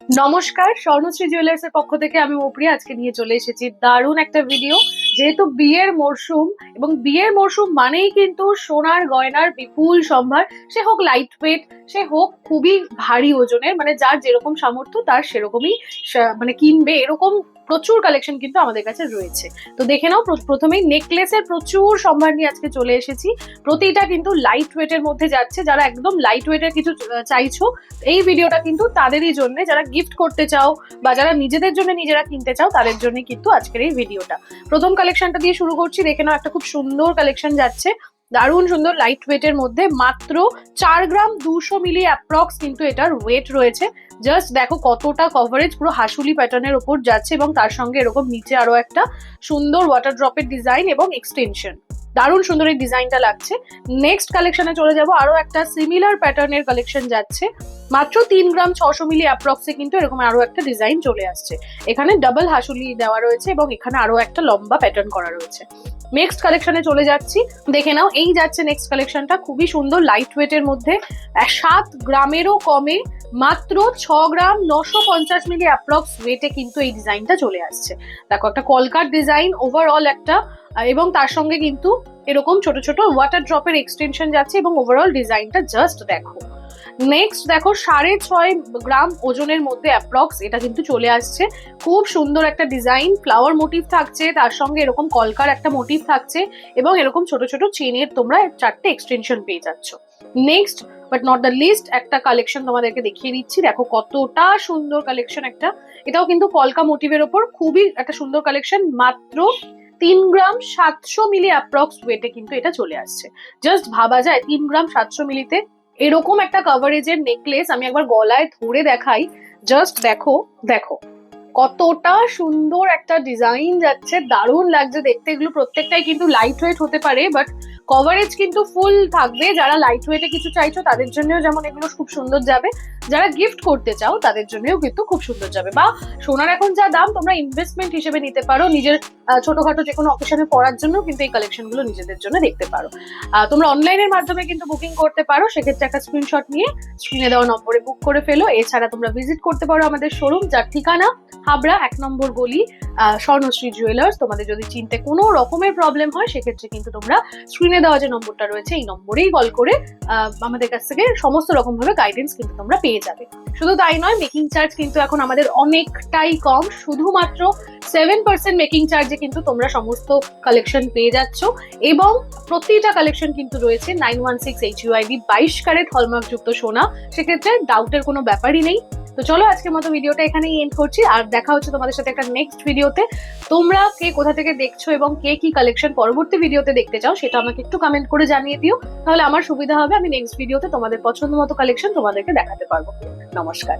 নমস্কার, স্বর্ণশ্রী জুয়েলার্স এর পক্ষ থেকে আমি মৌপ্রিয়া আজকে নিয়ে চলে এসেছি দারুণ একটা ভিডিও। যেহেতু বিয়ের মরশুম এবং বিয়ের মরশুম মানেই কিন্তু সোনার গয়নার বিপুল সম্ভার, সে হোক লাইট ওয়েট, সে হোক খুবই ভারী ওজনের, মানে যার যেরকম সামর্থ্য তার সেরকমই মানে কিনবে, এরকম প্রচুর কালেকশন কিন্তু আমাদের কাছে রয়েছে। তো দেখে নাও, প্রথমেই নেকলেসের প্রচুর সম্ভার নিয়ে আজকে চলে এসেছি। প্রতিটা কিন্তু লাইট ওয়েটের মধ্যে যাচ্ছে। যারা একদম লাইট ওয়েটের কিছু চাইছো, এই ভিডিওটা কিন্তু তাদেরই জন্য, যারা গিফট করতে চাও বা যারা নিজেদের জন্য নিজেরা কিনতে চাও তাদের জন্য কিন্তু আজকের এই ভিডিওটা। প্রথম কালেকশনটা দিয়ে শুরু করছি। দেখে নাও, একটা খুব সুন্দর কালেকশন যাচ্ছে, দারুণ সুন্দর লাইট ওয়েটের মধ্যে। মাত্র 4 গ্রাম 200 মিলি অ্যাপ্রক্স কিন্তু এটার ওয়েট রয়েছে। জাস্ট দেখো কতটা কভারেজ, পুরো হাসুলি প্যাটার্নের ওপর যাচ্ছে এবং তার সঙ্গে এরকম নিচে আরো একটা সুন্দর ওয়াটার ড্রপের ডিজাইন এবং এক্সটেনশন। দারুণ সুন্দর এই ডিজাইনটা লাগছে। নেক্সট কালেকশনে চলে যাব, আরো একটা সিমিলার প্যাটার্নের কালেকশন যাচ্ছে। মাত্র 3 গ্রাম 600 মিলি অ্যাপ্রক্সে কিন্তু এরকম আরো একটা ডিজাইন চলে আসছে। এখানে ডাবল হাসুলি দেওয়া রয়েছে এবং এখানে আরো একটা লম্বা প্যাটার্ন করা রয়েছে। নেক্সট কালেকশনে চলে যাচ্ছি। দেখে নাও, এই যাচ্ছে নেক্সট কালেকশনটা, খুবই সুন্দর লাইট ওয়েটের মধ্যে। 7 গ্রামেরও কমে মাত্র 6 গ্রাম 950 মিলি অ্যাপ্রক্স ওয়েটে কিন্তু এই ডিজাইনটা চলে আসছে। দেখো, একটা কলকার ডিজাইন ওভারঅল একটা, এবং তার সঙ্গে কিন্তু এরকম ছোট ছোট ওয়াটার ড্রপের এক্সটেনশন যাচ্ছে এবং ওভারঅল ডিজাইনটা জাস্ট দেখো। নেক্সট দেখো, 6.5 গ্রাম ওজনের মধ্যে অ্যাপ্রক্স এটা কিন্তু চলে আসছে। খুব সুন্দর একটা ডিজাইন, ফ্লাওয়ার মোটিভ থাকছে, তার সঙ্গে এরকম কলকার একটা মোটিভ থাকছে এবং এরকম ছোট ছোট চেনের তোমরা 4টে এক্সটেনশন পেয়ে যাচ্ছ। Next but not the list একটা কালেকশন তোমাদেরকে দেখিয়ে দিচ্ছি। দেখো কতটা সুন্দর কালেকশন একটা, এটাও কিন্তু কলকা মোটিভের ওপর খুবই একটা সুন্দর কালেকশন। মাত্র 3 গ্রাম 700 মিলি অ্যাপ্রক্স ওয়েটে কিন্তু এটা চলে আসছে। জাস্ট ভাবা যায় 3 গ্রাম 700 মিলিতে এরকম একটা কভারেজের নেকলেস। আমি একবার গলায় ধরে দেখাই, জাস্ট দেখো দেখো কতটা সুন্দর একটা ডিজাইন যাচ্ছে, দারুণ লাগছে দেখতে। এগুলো প্রত্যেকটাই কিন্তু লাইট ওয়েট হতে পারে, বাট কভারেজ কিন্তু ফুল থাকবে। যারা লাইট ওয়েটে কিছু চাইছো তাদের জন্যও যেমন এগুলো খুব সুন্দর যাবে, যারা গিফট করতে চাও তাদের জন্যও কিন্তু খুব সুন্দর যাবে। বা সোনার এখন যা দাম, তোমরা ইনভেস্টমেন্ট হিসেবে নিতে পারো, নিজের ছোটখাটো যে কোনো অকেশনে পড়ার জন্য কিন্তু এই কালেকশন গুলো নিজেদের জন্য দেখতে পারো। তোমরা অনলাইনের মাধ্যমে কিন্তু বুকিং করতে পারো, সেক্ষেত্রে একটা স্ক্রিনশট নিয়ে স্ক্রিনে দেওয়া নম্বরে বুক করে ফেলো। এছাড়া তোমরা ভিজিট করতে পারো আমাদের শোরুম, যার ঠিকানা হাবড়া 1 নম্বর গলি, স্বর্ণশ্রী জুয়েলার্স। তোমাদের যদি চিনতে কোনো রকমের প্রবলেম হয় সেক্ষেত্রে কিন্তু তোমরা স্ক্রিনে দেওয়া যে নম্বরটা রয়েছে এই নম্বরেই কল করে আমাদের কাছ থেকে সমস্ত রকম ভাবে গাইডেন্স কিন্তু তোমরা পেয়ে যাবে। শুধু তাই নয়, মেকিং চার্জ কিন্তু এখন আমাদের অনেকটাই কম, শুধুমাত্র 7% মেকিং চার্জে কিন্তু তোমরা সমস্ত কালেকশন পেয়ে যাচ্ছ। এবং প্রতিটা কালেকশন কিন্তু রয়েছে 916 HUID 22 ক্যারেট হলমার্ক যুক্ত সোনা, সেক্ষেত্রে ডাউটের কোনো ব্যাপারই নেই। তো চলো, আজকের মতো ভিডিওটা এখানেই এন্ড করছি, আর দেখা হচ্ছে তোমাদের সাথে একটা নেক্সট ভিডিওতে। তোমরা কে কোথা থেকে দেখছো এবং কে কি কালেকশন পরবর্তী ভিডিওতে দেখতে চাও সেটা আমাকে একটু কমেন্ট করে জানিয়ে দিও, তাহলে আমার সুবিধা হবে। আমি নেক্সট ভিডিওতে তোমাদের পছন্দ মতো কালেকশন তোমাদেরকে দেখাতে পারবো। নমস্কার।